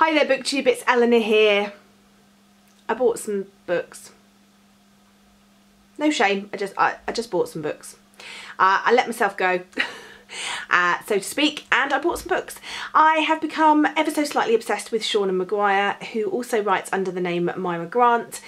Hi there BookTube, it's Eleanor here. I bought some books. No shame, I just bought some books. I let myself go, so to speak, and I bought some books. I have become ever so slightly obsessed with Seanan McGuire, who also writes under the name Myra Grant.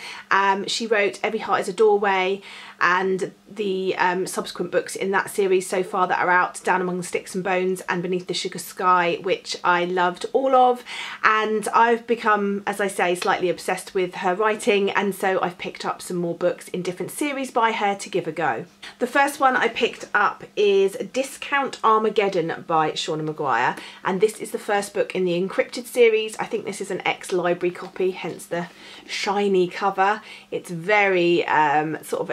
She wrote Every Heart is a Doorway and the subsequent books in that series so far that are out, Down Among the Sticks and Bones and Beneath the Sugar Sky, which I loved all of, and I've become, as I say, slightly obsessed with her writing, and so I've picked up some more books in different series by her to give a go. The first one I picked up is Discount Armageddon by Seanan McGuire, and this is the first book in the Encrypted series. I think this is an ex-library copy, hence the shiny cover. It's very sort of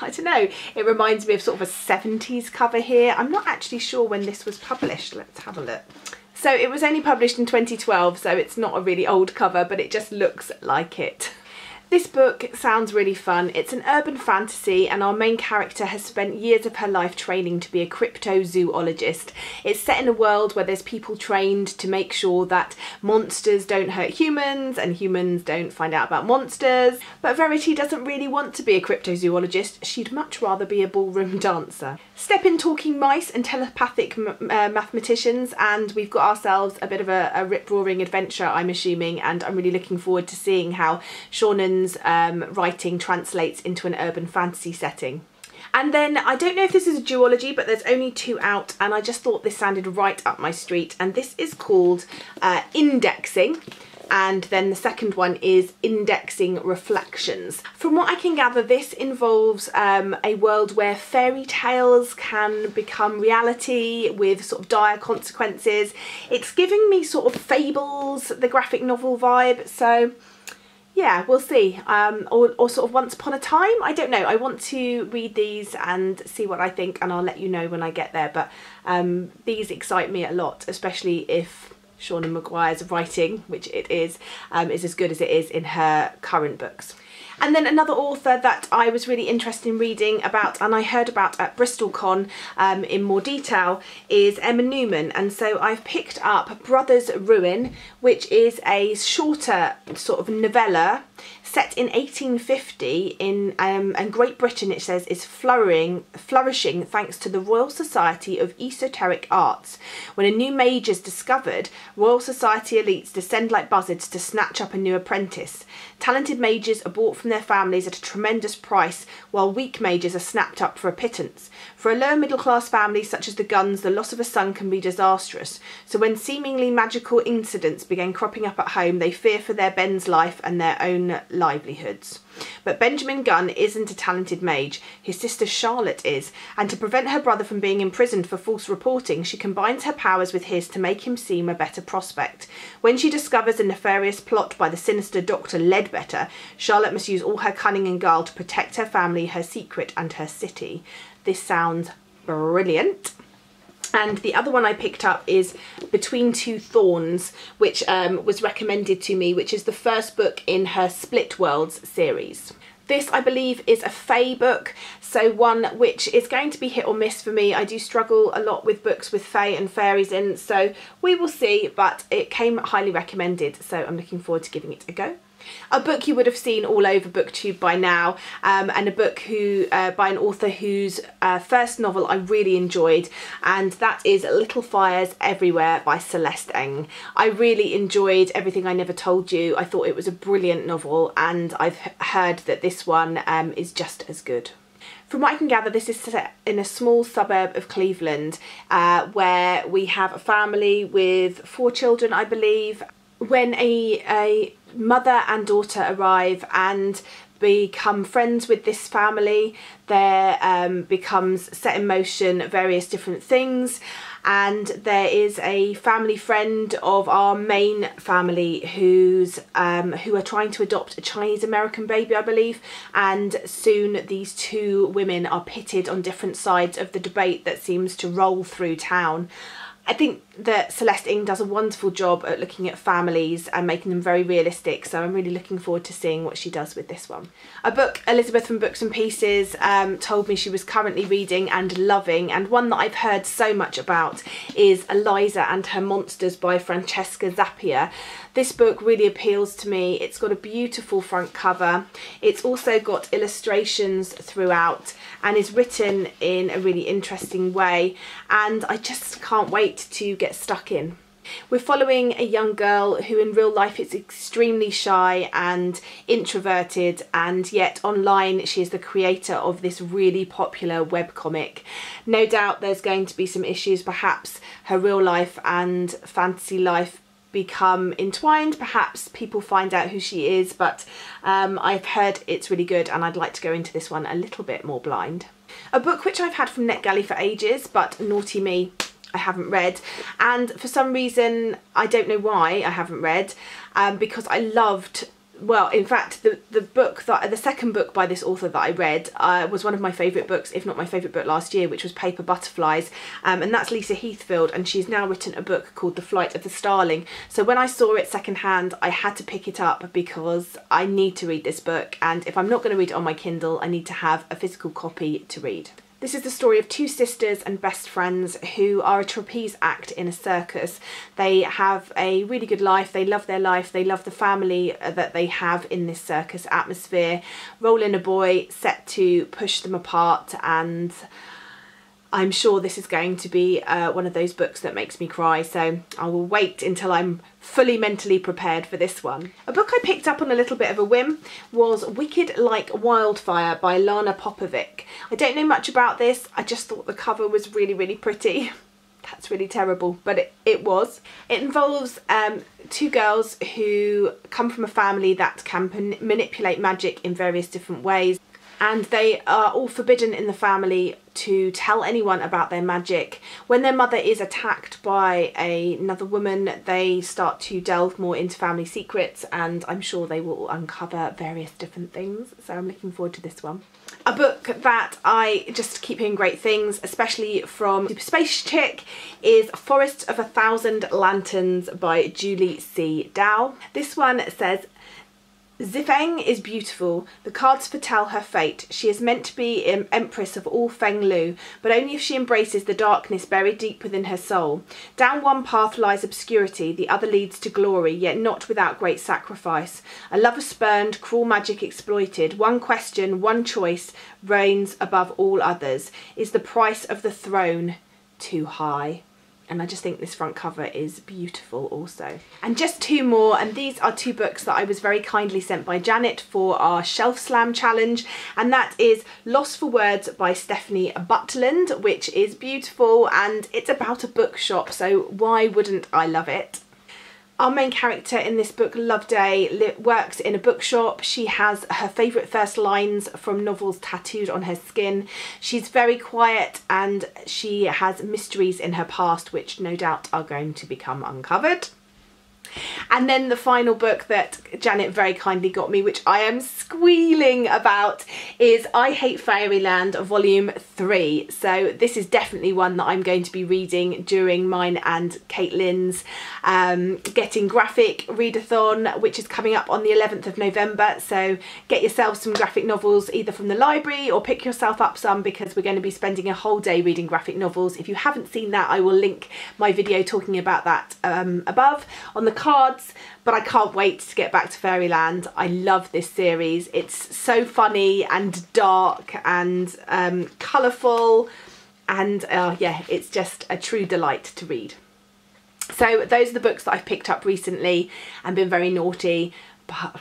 I don't know, it reminds me of sort of a 70s cover here. I'm not actually sure when this was published. Let's have a look. So it was only published in 2012, so it's not a really old cover, but it just looks like it. This book sounds really fun. It's an urban fantasy and our main character has spent years of her life training to be a cryptozoologist. It's set in a world where there's people trained to make sure that monsters don't hurt humans and humans don't find out about monsters. But Verity doesn't really want to be a cryptozoologist. She'd much rather be a ballroom dancer. Step in talking mice and telepathic mathematicians, and we've got ourselves a bit of a rip-roaring adventure, I'm assuming, and I'm really looking forward to seeing how Seanan's writing translates into an urban fantasy setting. And then I don't know if this is a duology, but there's only 2 out, and I just thought this sounded right up my street, and this is called Indexing. And then the second one is Indexing Reflections. From what I can gather, this involves a world where fairy tales can become reality with sort of dire consequences. It's giving me sort of Fables, the graphic novel vibe, so yeah, we'll see. Or sort of Once Upon a Time, I don't know. I want to read these and see what I think, and I'll let you know when I get there. But these excite me a lot, especially if Seanan McGuire's writing, which it is as good as it is in her current books. And then another author that I was really interested in reading about, and I heard about at BristolCon in more detail, is Emma Newman. And so I've picked up Brothers Ruin, which is a shorter sort of novella set in 1850 in and Great Britain, it says, is flourishing thanks to the Royal Society of Esoteric Arts. When a new mage is discovered, Royal Society elites descend like buzzards to snatch up a new apprentice. Talented mages are bought from their families at a tremendous price, while weak mages are snapped up for a pittance. For a lower middle class family such as the Guns, the loss of a son can be disastrous. So when seemingly magical incidents began cropping up at home, they fear for their Ben's life and their own livelihoods. But Benjamin Gunn isn't a talented mage, his sister Charlotte is, and to prevent her brother from being imprisoned for false reporting, she combines her powers with his to make him seem a better prospect. When she discovers a nefarious plot by the sinister Dr. Ledbetter, Charlotte must use all her cunning and guile to protect her family, her secret and her city. This sounds brilliant. And the other one I picked up is Between Two Thorns, which was recommended to me, which is the first book in her Split Worlds series. This, I believe, is a fae book, so one which is going to be hit or miss for me. I do struggle a lot with books with fae and fairies in, so we will see, but it came highly recommended, so I'm looking forward to giving it a go. A book you would have seen all over BookTube by now, and a book by an author whose first novel I really enjoyed, and that is Little Fires Everywhere by Celeste Ng. I really enjoyed Everything I Never Told You. I thought it was a brilliant novel, and I've heard that this one is just as good. From what I can gather, this is set in a small suburb of Cleveland, where we have a family with 4 children, I believe. When a mother and daughter arrive and become friends with this family, there becomes set in motion various different things, and there is a family friend of our main family who are trying to adopt a Chinese American baby, I believe, and soon these 2 women are pitted on different sides of the debate that seems to roll through town. I think that Celeste Ng does a wonderful job at looking at families and making them very realistic, so I'm really looking forward to seeing what she does with this one. A book Elizabeth from Books and Pieces told me she was currently reading and loving, and one that I've heard so much about, is Eliza and Her Monsters by Francesca Zappi. This book really appeals to me. It's got a beautiful front cover. It's also got illustrations throughout and is written in a really interesting way, and I just can't wait to get stuck in. We're following a young girl who in real life is extremely shy and introverted, and yet online she is the creator of this really popular webcomic. No doubt there's going to be some issues, perhaps her real life and fantasy life become entwined, perhaps people find out who she is, but I've heard it's really good and I'd like to go into this one a little bit more blind. A book which I've had from NetGalley for ages, but naughty me, I haven't read, and for some reason, I don't know why I haven't read, because I loved, well, in fact, the second book by this author that I read was one of my favourite books, if not my favourite book last year, which was Paper Butterflies, and that's Lisa Heathfield, and she's now written a book called The Flight of the Starling. So when I saw it secondhand, I had to pick it up because I need to read this book, and if I'm not going to read it on my Kindle, I need to have a physical copy to read. This is the story of two sisters and best friends who are a trapeze act in a circus. They have a really good life, they love their life, they love the family that they have in this circus atmosphere. Roll in a boy set to push them apart, and I'm sure this is going to be one of those books that makes me cry, so I will wait until I'm fully mentally prepared for this one. A book I picked up on a little bit of a whim was Wicked Like Wildfire by Lana Papavon. I don't know much about this, I just thought the cover was really, really pretty. That's really terrible, but it was. It involves two girls who come from a family that can manipulate magic in various different ways, and they are all forbidden in the family to tell anyone about their magic. When their mother is attacked by another woman, they start to delve more into family secrets, and I'm sure they will uncover various different things, so I'm looking forward to this one. A book that I just keep hearing great things, especially from Super Space Chick, is Forest of 1,000 Lanterns by Julie C. Dow. This one says, Zifeng is beautiful. The cards foretell her fate. She is meant to be empress of all Feng Lu, but only if she embraces the darkness buried deep within her soul. Down one path lies obscurity, the other leads to glory, yet not without great sacrifice. A lover spurned, cruel magic exploited. One question, one choice reigns above all others. Is the price of the throne too high? And I just think this front cover is beautiful also. And just two more, and these are two books that I was very kindly sent by Janet for our Shelf Slam challenge, and that is Lost for Words by Stephanie Butland, which is beautiful, and it's about a bookshop, so why wouldn't I love it? Our main character in this book, Loveday, works in a bookshop. She has her favourite first lines from novels tattooed on her skin. She's very quiet and she has mysteries in her past which no doubt are going to become uncovered. And then the final book that Janet very kindly got me, which I am squealing about, is I Hate Fairyland Volume 3. So this is definitely one that I'm going to be reading during mine and Caitlin's Getting Graphic readathon, which is coming up on the 11th of November. So get yourself some graphic novels either from the library or pick yourself up some, because we're going to be spending a whole day reading graphic novels. If you haven't seen that, I will link my video talking about that above on the cards, but I can't wait to get back to Fairyland. I love this series. It's so funny and dark and colourful, and yeah, it's just a true delight to read. So those are the books that I've picked up recently and been very naughty, but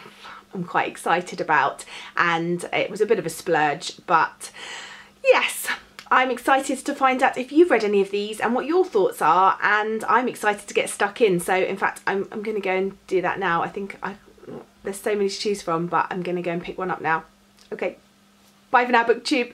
I'm quite excited about, and it was a bit of a splurge, but yes. I'm excited to find out if you've read any of these and what your thoughts are, and I'm excited to get stuck in. So in fact, I'm going to go and do that now. I think there's so many to choose from, but I'm going to go and pick one up now. Okay, bye for now, BookTube.